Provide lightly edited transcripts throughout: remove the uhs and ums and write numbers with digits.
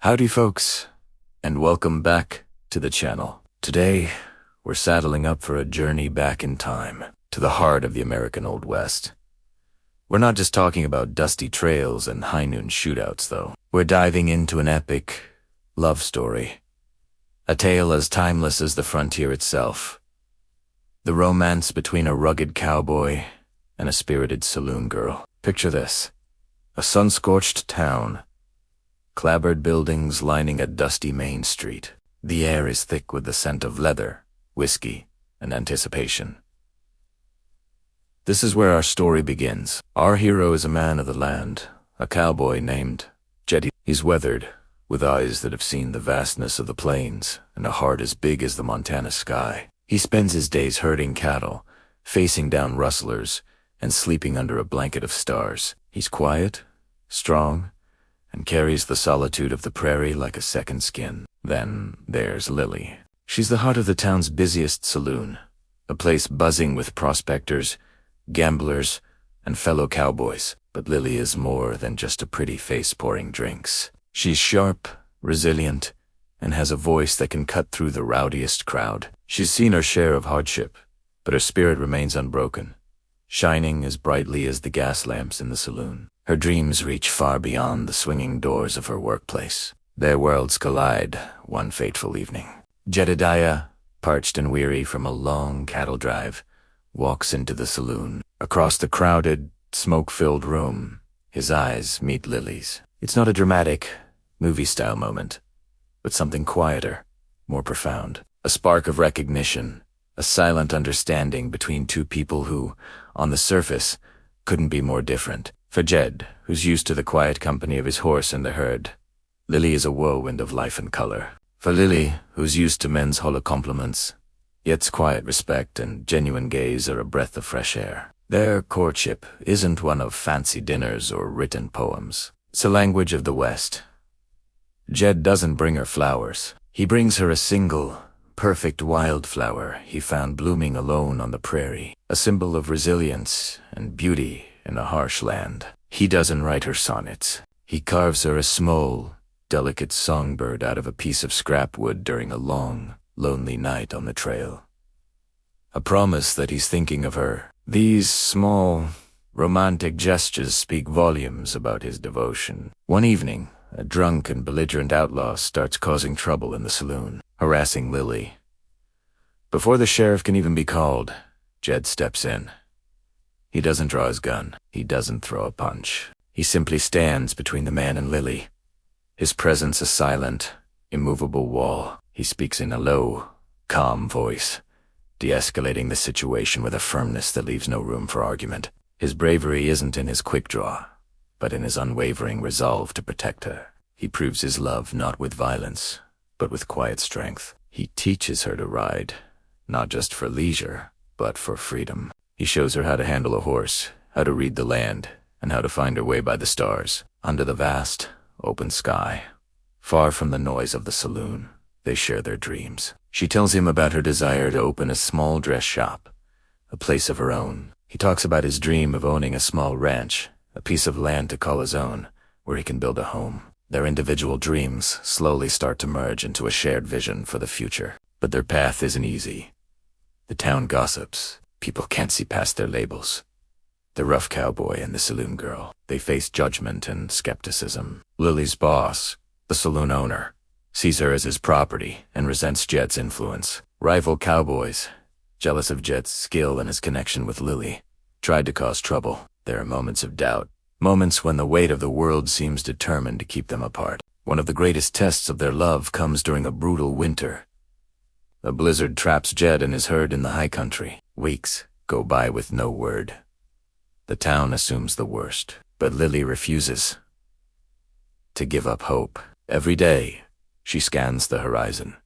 Howdy folks, and welcome back to the channel. Today, we're saddling up for a journey back in time, to the heart of the American Old West. We're not just talking about dusty trails and high noon shootouts though. We're diving into an epic love story. A tale as timeless as the frontier itself. The romance between a rugged cowboy and a spirited saloon girl. Picture this. A sun-scorched town. Clapboard buildings lining a dusty main street. The air is thick with the scent of leather, whiskey, and anticipation. This is where our story begins. Our hero is a man of the land, a cowboy named Jedediah. He's weathered, with eyes that have seen the vastness of the plains and a heart as big as the Montana sky. He spends his days herding cattle, facing down rustlers, and sleeping under a blanket of stars. He's quiet, strong, and carries the solitude of the prairie like a second skin. Then there's Lily. She's the heart of the town's busiest saloon, a place buzzing with prospectors, gamblers, and fellow cowboys. But Lily is more than just a pretty face pouring drinks. She's sharp, resilient, and has a voice that can cut through the rowdiest crowd. She's seen her share of hardship, but her spirit remains unbroken, shining as brightly as the gas lamps in the saloon. Her dreams reach far beyond the swinging doors of her workplace. Their worlds collide one fateful evening. Jedediah, parched and weary from a long cattle drive, walks into the saloon. Across the crowded, smoke-filled room, his eyes meet Lily's. It's not a dramatic, movie-style moment, but something quieter, more profound. A spark of recognition, a silent understanding between two people who, on the surface, couldn't be more different. For Jed, who's used to the quiet company of his horse and the herd, Lily is a whirlwind of life and color. For Lily, who's used to men's hollow compliments, yet's quiet respect and genuine gaze are a breath of fresh air. Their courtship isn't one of fancy dinners or written poems. It's a language of the West. Jed doesn't bring her flowers. He brings her a single, perfect wildflower he found blooming alone on the prairie, a symbol of resilience and beauty in a harsh land. He doesn't write her sonnets. He carves her a small, delicate songbird out of a piece of scrap wood during a long, lonely night on the trail. A promise that he's thinking of her. These small, romantic gestures speak volumes about his devotion. One evening, a drunk and belligerent outlaw starts causing trouble in the saloon, harassing Lily. Before the sheriff can even be called, Jed steps in. He doesn't draw his gun. He doesn't throw a punch. He simply stands between the man and Lily, his presence a silent, immovable wall. He speaks in a low, calm voice, de-escalating the situation with a firmness that leaves no room for argument. His bravery isn't in his quick draw, but in his unwavering resolve to protect her. He proves his love not with violence, but with quiet strength. He teaches her to ride, not just for leisure, but for freedom. He shows her how to handle a horse, how to read the land, and how to find her way by the stars. Under the vast, open sky, far from the noise of the saloon, they share their dreams. She tells him about her desire to open a small dress shop, a place of her own. He talks about his dream of owning a small ranch, a piece of land to call his own, where he can build a home. Their individual dreams slowly start to merge into a shared vision for the future. But their path isn't easy. The town gossips. People can't see past their labels. The rough cowboy and the saloon girl, they face judgment and skepticism. Lily's boss, the saloon owner, sees her as his property and resents Jed's influence. Rival cowboys, jealous of Jed's skill and his connection with Lily, tried to cause trouble. There are moments of doubt, moments when the weight of the world seems determined to keep them apart. One of the greatest tests of their love comes during a brutal winter. A blizzard traps Jed and his herd in the high country. Weeks go by with no word. The town assumes the worst, but Lily refuses to give up hope. Every day, she scans the horizon,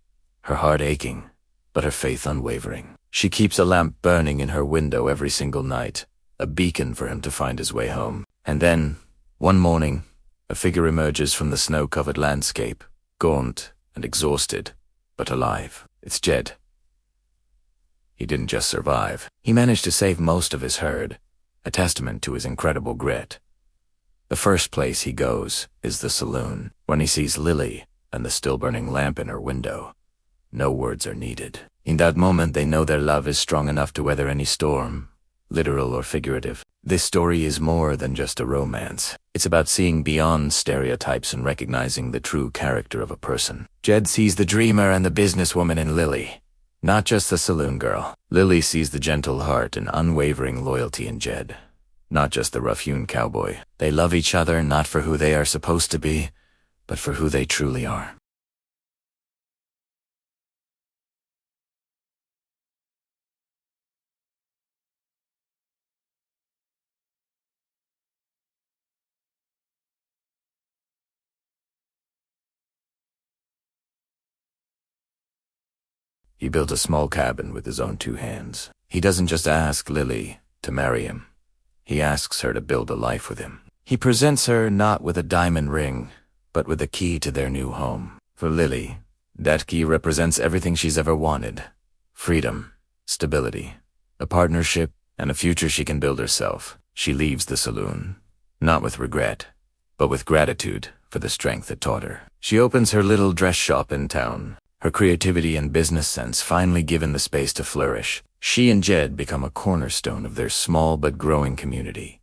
her heart aching, but her faith unwavering. She keeps a lamp burning in her window every single night, a beacon for him to find his way home. And then, one morning, a figure emerges from the snow-covered landscape, gaunt and exhausted, but alive. It's Jed. He didn't just survive. He managed to save most of his herd, a testament to his incredible grit. The first place he goes is the saloon. When he sees Lily, and the still-burning lamp in her window. No words are needed. In that moment, they know their love is strong enough to weather any storm, literal or figurative. This story is more than just a romance. It's about seeing beyond stereotypes and recognizing the true character of a person. Jed sees the dreamer and the businesswoman in Lily, not just the saloon girl. Lily sees the gentle heart and unwavering loyalty in Jed, not just the rough-hewn cowboy. They love each other not for who they are supposed to be, but for who they truly are. He built a small cabin with his own 2 hands. He doesn't just ask Lily to marry him. He asks her to build a life with him. He presents her not with a diamond ring, but with a key to their new home. For Lily, that key represents everything she's ever wanted: freedom, stability, a partnership, and a future she can build herself. She leaves the saloon, not with regret, but with gratitude for the strength it taught her. She opens her little dress shop in town, her creativity and business sense finally given the space to flourish. She and Jed become a cornerstone of their small but growing community.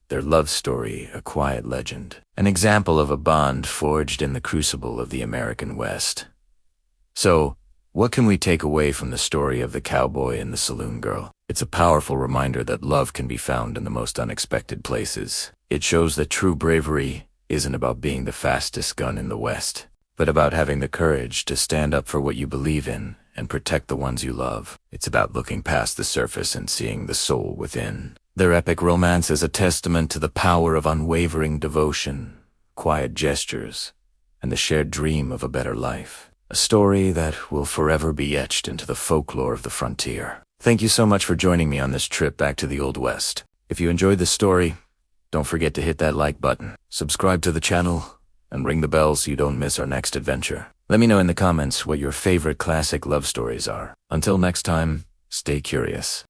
Their love story, a quiet legend, an example of a bond forged in the crucible of the American West. So, what can we take away from the story of the cowboy and the saloon girl? It's a powerful reminder that love can be found in the most unexpected places. It shows that true bravery isn't about being the fastest gun in the West, but about having the courage to stand up for what you believe in and protect the ones you love. It's about looking past the surface and seeing the soul within. Their epic romance is a testament to the power of unwavering devotion, quiet gestures, and the shared dream of a better life. A story that will forever be etched into the folklore of the frontier. Thank you so much for joining me on this trip back to the Old West. If you enjoyed this story, don't forget to hit that like button, subscribe to the channel, and ring the bell so you don't miss our next adventure. Let me know in the comments what your favorite classic love stories are. Until next time, stay curious.